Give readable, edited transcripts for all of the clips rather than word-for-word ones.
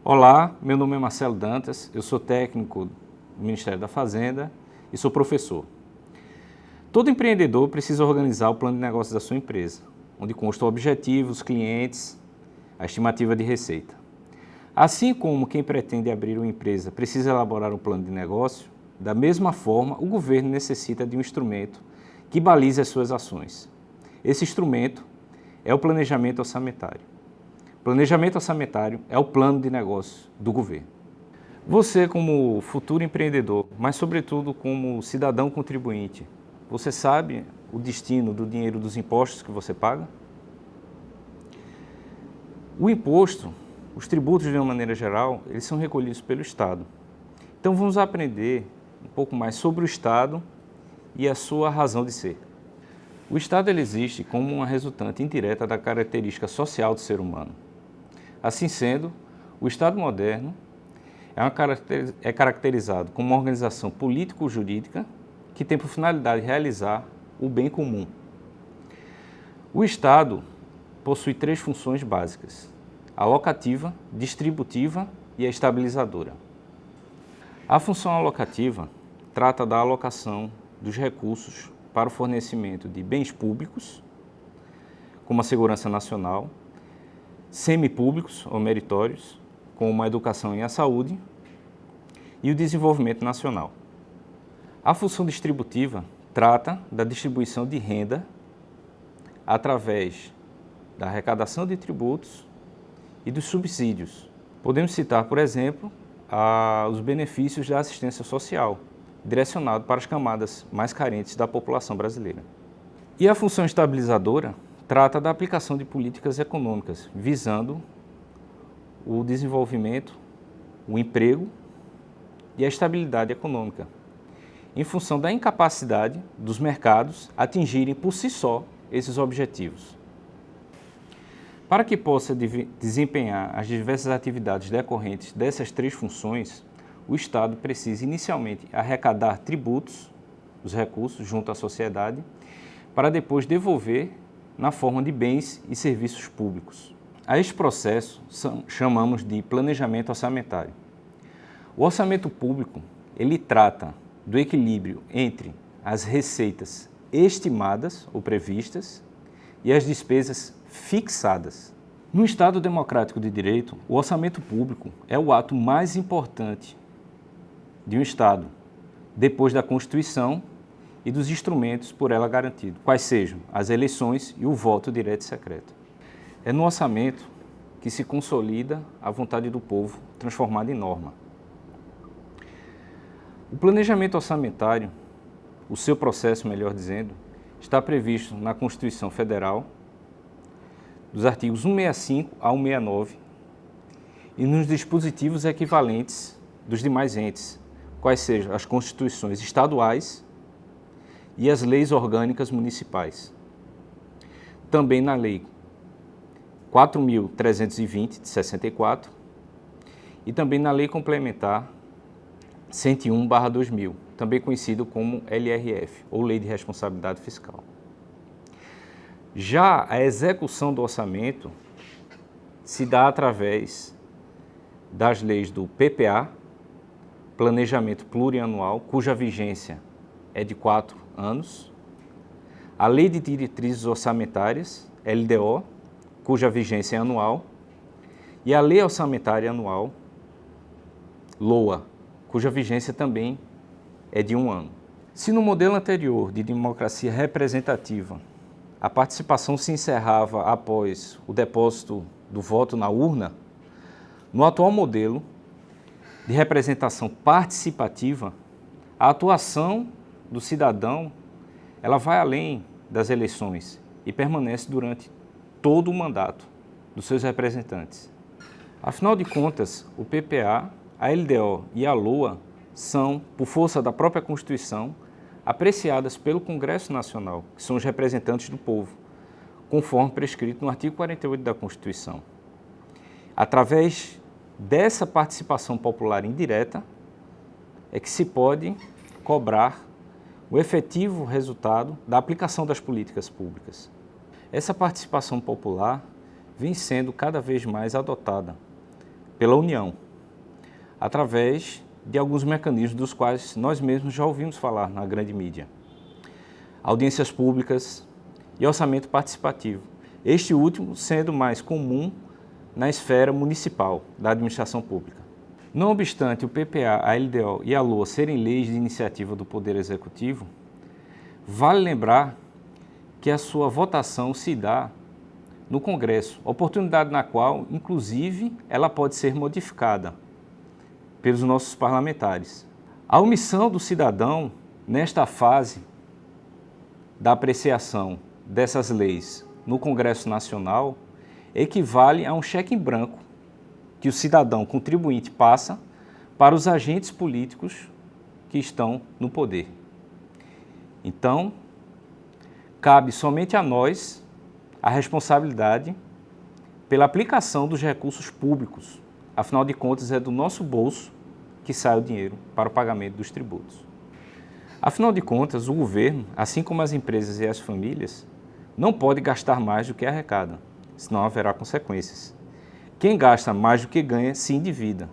Olá, meu nome é Marcelo Dantas, eu sou técnico do Ministério da Fazenda e sou professor. Todo empreendedor precisa organizar o plano de negócios da sua empresa, onde consta o objetivo, os clientes, a estimativa de receita. Assim como quem pretende abrir uma empresa precisa elaborar um plano de negócio, da mesma forma o governo necessita de um instrumento que balize as suas ações. Esse instrumento é o planejamento orçamentário. O planejamento orçamentário é o plano de negócio do governo. Você, como futuro empreendedor, mas sobretudo como cidadão contribuinte, você sabe o destino do dinheiro dos impostos que você paga? O imposto, os tributos de uma maneira geral, eles são recolhidos pelo Estado. Então vamos aprender um pouco mais sobre o Estado e a sua razão de ser. O Estado ele existe como uma resultante indireta da característica social do ser humano. Assim sendo, o Estado moderno é caracterizado como uma organização político-jurídica que tem por finalidade realizar o bem comum. O Estado possui três funções básicas: a alocativa, distributiva e a estabilizadora. A função alocativa trata da alocação dos recursos para o fornecimento de bens públicos, como a segurança nacional, semipúblicos ou meritórios, como a educação e a saúde, e o desenvolvimento nacional. A função distributiva trata da distribuição de renda através da arrecadação de tributos e dos subsídios. Podemos citar, por exemplo, os benefícios da assistência social, direcionado para as camadas mais carentes da população brasileira. E a função estabilizadora trata da aplicação de políticas econômicas, visando o desenvolvimento, o emprego e a estabilidade econômica, em função da incapacidade dos mercados atingirem por si só esses objetivos. Para que possa desempenhar as diversas atividades decorrentes dessas três funções, o Estado precisa inicialmente arrecadar tributos, os recursos, junto à sociedade, para depois devolver na forma de bens e serviços públicos. A este processo chamamos de planejamento orçamentário. O orçamento público, ele trata do equilíbrio entre as receitas estimadas ou previstas e as despesas fixadas. No Estado democrático de direito, o orçamento público é o ato mais importante de um Estado, depois da Constituição e dos instrumentos por ela garantidos, quais sejam as eleições e o voto direto e secreto. É no orçamento que se consolida a vontade do povo transformada em norma. O planejamento orçamentário, o seu processo, melhor dizendo, está previsto na Constituição Federal, dos artigos 165 a 169, e nos dispositivos equivalentes dos demais entes, quais sejam as constituições estaduais e as leis orgânicas municipais. Também na Lei 4.320, de 64, e também na Lei Complementar 101/2000, também conhecido como LRF, ou Lei de Responsabilidade Fiscal. Já a execução do orçamento se dá através das leis do PPA, Planejamento Plurianual, cuja vigência é de 4 anos, a Lei de Diretrizes Orçamentárias, LDO, cuja vigência é anual, e a Lei Orçamentária Anual, LOA, cuja vigência também é de 1 ano. Se no modelo anterior de democracia representativa a participação se encerrava após o depósito do voto na urna, no atual modelo de representação participativa, a atuação do cidadão ela vai além das eleições e permanece durante todo o mandato dos seus representantes. Afinal de contas, o PPA, a LDO e a LOA são, por força da própria Constituição, apreciadas pelo Congresso Nacional, que são os representantes do povo, conforme prescrito no artigo 48 da Constituição. Através dessa participação popular indireta, é que se pode cobrar o efetivo resultado da aplicação das políticas públicas. Essa participação popular vem sendo cada vez mais adotada pela União, através de alguns mecanismos dos quais nós mesmos já ouvimos falar na grande mídia. Audiências públicas e orçamento participativo, este último sendo mais comum na esfera municipal da administração pública. Não obstante o PPA, a LDO e a LOA serem leis de iniciativa do Poder Executivo, vale lembrar que a sua votação se dá no Congresso, oportunidade na qual, inclusive, ela pode ser modificada pelos nossos parlamentares. A omissão do cidadão nesta fase da apreciação dessas leis no Congresso Nacional equivale a um cheque em branco que o cidadão contribuinte passa para os agentes políticos que estão no poder. Então, cabe somente a nós a responsabilidade pela aplicação dos recursos públicos. Afinal de contas, é do nosso bolso que sai o dinheiro para o pagamento dos tributos. Afinal de contas, o governo, assim como as empresas e as famílias, não pode gastar mais do que arrecada, senão haverá consequências. Quem gasta mais do que ganha se endivida.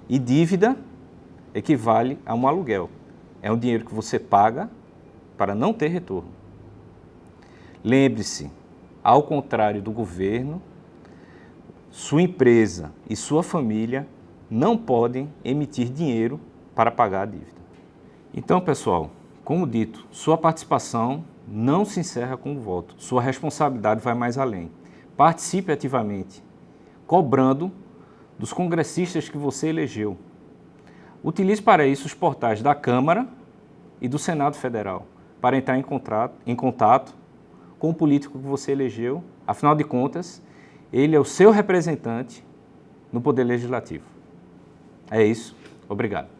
E dívida equivale a um aluguel. É um dinheiro que você paga para não ter retorno. Lembre-se, ao contrário do governo, sua empresa e sua família não podem emitir dinheiro para pagar a dívida. Então, pessoal, como dito, sua participação não se encerra com o voto. Sua responsabilidade vai mais além. Participe ativamente, cobrando dos congressistas que você elegeu. Utilize para isso os portais da Câmara e do Senado Federal, para entrar em contato com o político que você elegeu. Afinal de contas, ele é o seu representante no Poder Legislativo. É isso. Obrigado.